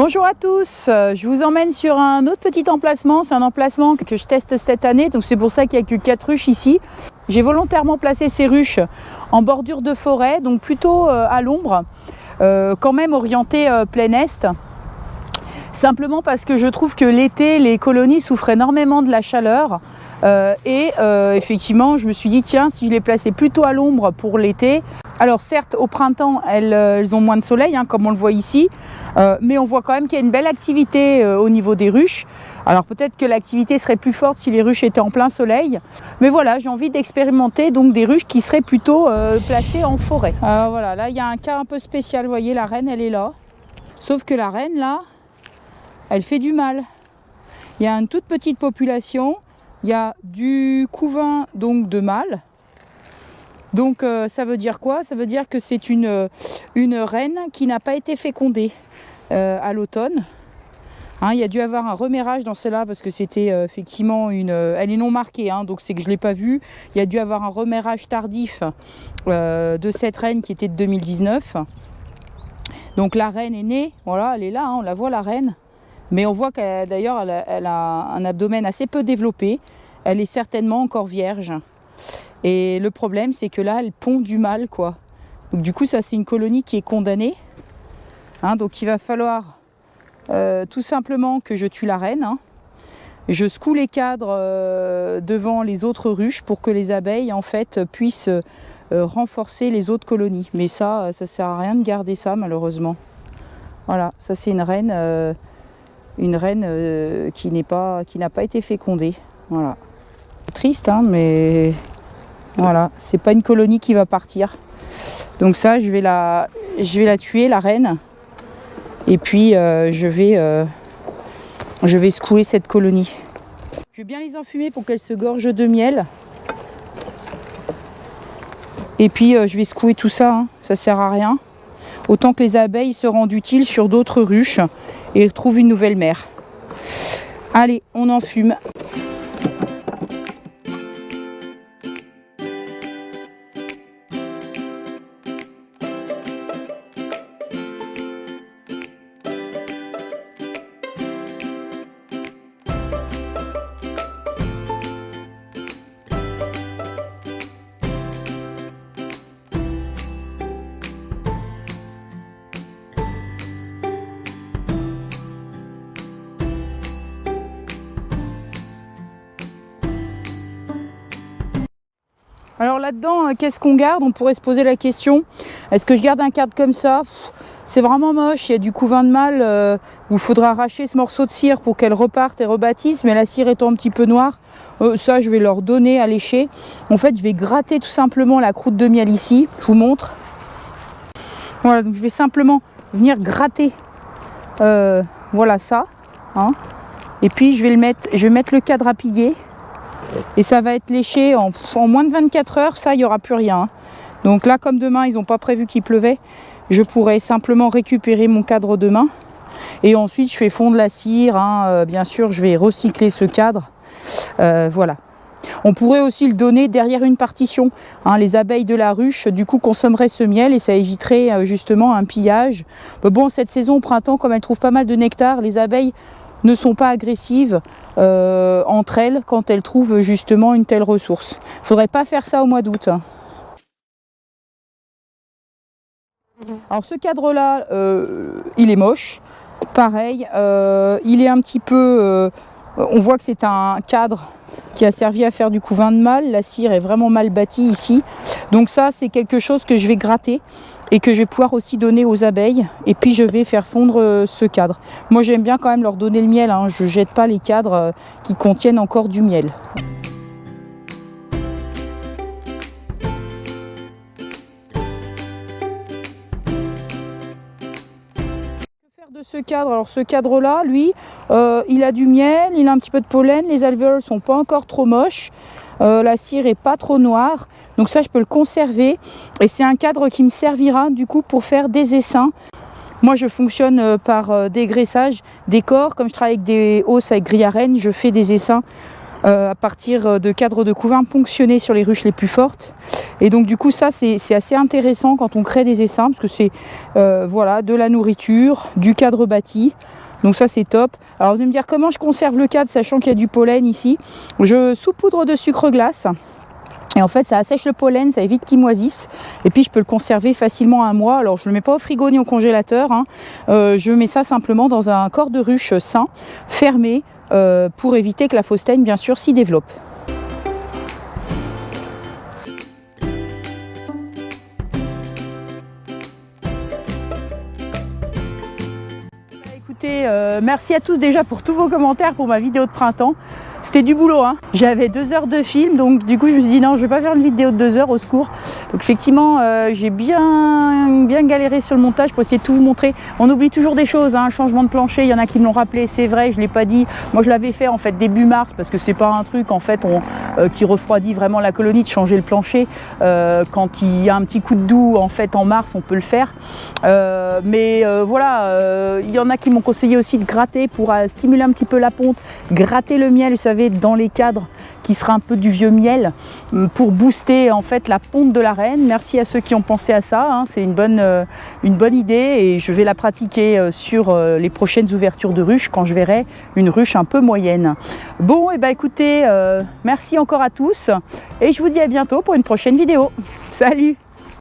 Bonjour à tous, je vous emmène sur un autre petit emplacement. C'est un emplacement que je teste cette année, donc c'est pour ça qu'il n'y a que 4 ruches ici. J'ai volontairement placé ces ruches en bordure de forêt, donc plutôt à l'ombre, quand même orienté plein est. Simplement parce que je trouve que l'été, les colonies souffrent énormément de la chaleur. Effectivement, je me suis dit, tiens, si je les plaçais plutôt à l'ombre pour l'été. Alors certes, au printemps, elles ont moins de soleil, comme on le voit ici, mais on voit quand même qu'il y a une belle activité au niveau des ruches. Alors peut-être que l'activité serait plus forte si les ruches étaient en plein soleil. Mais voilà, j'ai envie d'expérimenter donc des ruches qui seraient plutôt placées en forêt. Voilà, là il y a un cas un peu spécial, vous voyez, la reine elle est là. Sauf que la reine là, elle fait du mal. Il y a une toute petite population, il y a du couvain donc de mâles. Donc ça veut dire quoi? Ça veut dire que c'est une reine qui n'a pas été fécondée à l'automne. Il y a dû avoir un remérage dans celle-là parce que c'était effectivement elle est non marquée, donc c'est que je ne l'ai pas vue. Il y a dû avoir un remérage tardif de cette reine qui était de 2019. Donc la reine est née, voilà, elle est là, on la voit la reine. Mais on voit qu'elle d'ailleurs elle a un abdomen assez peu développé. Elle est certainement encore vierge. Et le problème, c'est que là, elle pond du mâle, quoi. Donc du coup, ça, c'est une colonie qui est condamnée. Donc il va falloir tout simplement que je tue la reine. Je secoue les cadres devant les autres ruches pour que les abeilles, en fait, puissent renforcer les autres colonies. Mais ça sert à rien de garder ça, malheureusement. Voilà, ça, c'est une reine qui n'a pas été fécondée. Voilà. Triste, mais... Voilà, c'est pas une colonie qui va partir. Donc ça, je vais la tuer, la reine. Et puis je vais secouer cette colonie. Je vais bien les enfumer pour qu'elles se gorgent de miel. Et puis je vais secouer tout ça, ça sert à rien. Autant que les abeilles se rendent utiles sur d'autres ruches et trouvent une nouvelle mère. Allez, on enfume. Alors là-dedans, qu'est-ce qu'on garde? On pourrait se poser la question, est-ce que je garde un cadre comme ça? C'est vraiment moche, il y a du couvain de mâle où il faudra arracher ce morceau de cire pour qu'elle reparte et rebâtisse, mais la cire étant un petit peu noire, ça je vais leur donner à lécher. En fait, je vais gratter tout simplement la croûte de miel ici, je vous montre. Voilà, donc je vais simplement venir gratter, voilà ça. Et puis je vais mettre le cadre à piller. Et ça va être léché en moins de 24 heures, ça, il n'y aura plus rien. Donc là, comme demain, ils n'ont pas prévu qu'il pleuvait, je pourrais simplement récupérer mon cadre demain. Et ensuite, je fais fondre la cire. Bien sûr, je vais recycler ce cadre. Voilà. On pourrait aussi le donner derrière une partition. Les abeilles de la ruche, du coup, consommeraient ce miel et ça éviterait justement un pillage. Mais bon, cette saison, au printemps, comme elles trouvent pas mal de nectar, les abeilles ne sont pas agressives entre elles quand elles trouvent justement une telle ressource. Il ne faudrait pas faire ça au mois d'août. Alors ce cadre-là, il est moche. Pareil, il est un petit peu... on voit que c'est un cadre qui a servi à faire du couvain de mâle. La cire est vraiment mal bâtie ici. Donc ça, c'est quelque chose que je vais gratter et que je vais pouvoir aussi donner aux abeilles. Et puis je vais faire fondre ce cadre. Moi, j'aime bien quand même leur donner le miel. Je ne jette pas les cadres qui contiennent encore du miel. De ce cadre, alors ce cadre là lui il a du miel, il a un petit peu de pollen, les alvéoles sont pas encore trop moches, la cire est pas trop noire, donc ça je peux le conserver et c'est un cadre qui me servira du coup pour faire des essaims. Moi je fonctionne par dégraissage des corps, comme je travaille avec des hausses avec grille à reine, je fais des essaims à partir de cadres de couvain ponctionnés sur les ruches les plus fortes Et donc du coup ça c'est assez intéressant quand on crée des essaims, parce que c'est voilà, de la nourriture, du cadre bâti. Donc ça c'est top. Alors vous allez me dire comment je conserve le cadre sachant qu'il y a du pollen ici. Je saupoudre de sucre glace. Et en fait ça assèche le pollen, ça évite qu'il moisisse. Et puis je peux le conserver facilement 1 mois. Alors je ne le mets pas au frigo ni au congélateur, hein. Je mets ça simplement dans un corps de ruche sain, fermé, pour éviter que la fausse teigne bien sûr s'y développe. Merci à tous déjà pour tous vos commentaires pour ma vidéo de printemps. C'était du boulot, hein. J'avais 2 heures de film, donc du coup je me suis dit non, je vais pas faire une vidéo de 2 heures, au secours. Donc effectivement j'ai bien galéré sur le montage pour essayer de tout vous montrer. On oublie toujours des choses, hein. Changement de plancher, il y en a qui me l'ont rappelé, c'est vrai, je l'ai pas dit. Moi je l'avais fait en fait début mars, parce que c'est pas un truc en fait qui refroidit vraiment la colonie de changer le plancher. Quand il y a un petit coup de doux en fait en mars, on peut le faire. Voilà, il y en a qui m'ont conseillé aussi de gratter pour stimuler un petit peu la ponte, gratter le miel, vous savez, dans les cadres, qui sera un peu du vieux miel, pour booster en fait la ponte de la reine. Merci à ceux qui ont pensé à ça, hein. C'est une bonne idée et je vais la pratiquer sur les prochaines ouvertures de ruches quand je verrai une ruche un peu moyenne. Bon, et bah écoutez, merci encore à tous et je vous dis à bientôt pour une prochaine vidéo. Salut!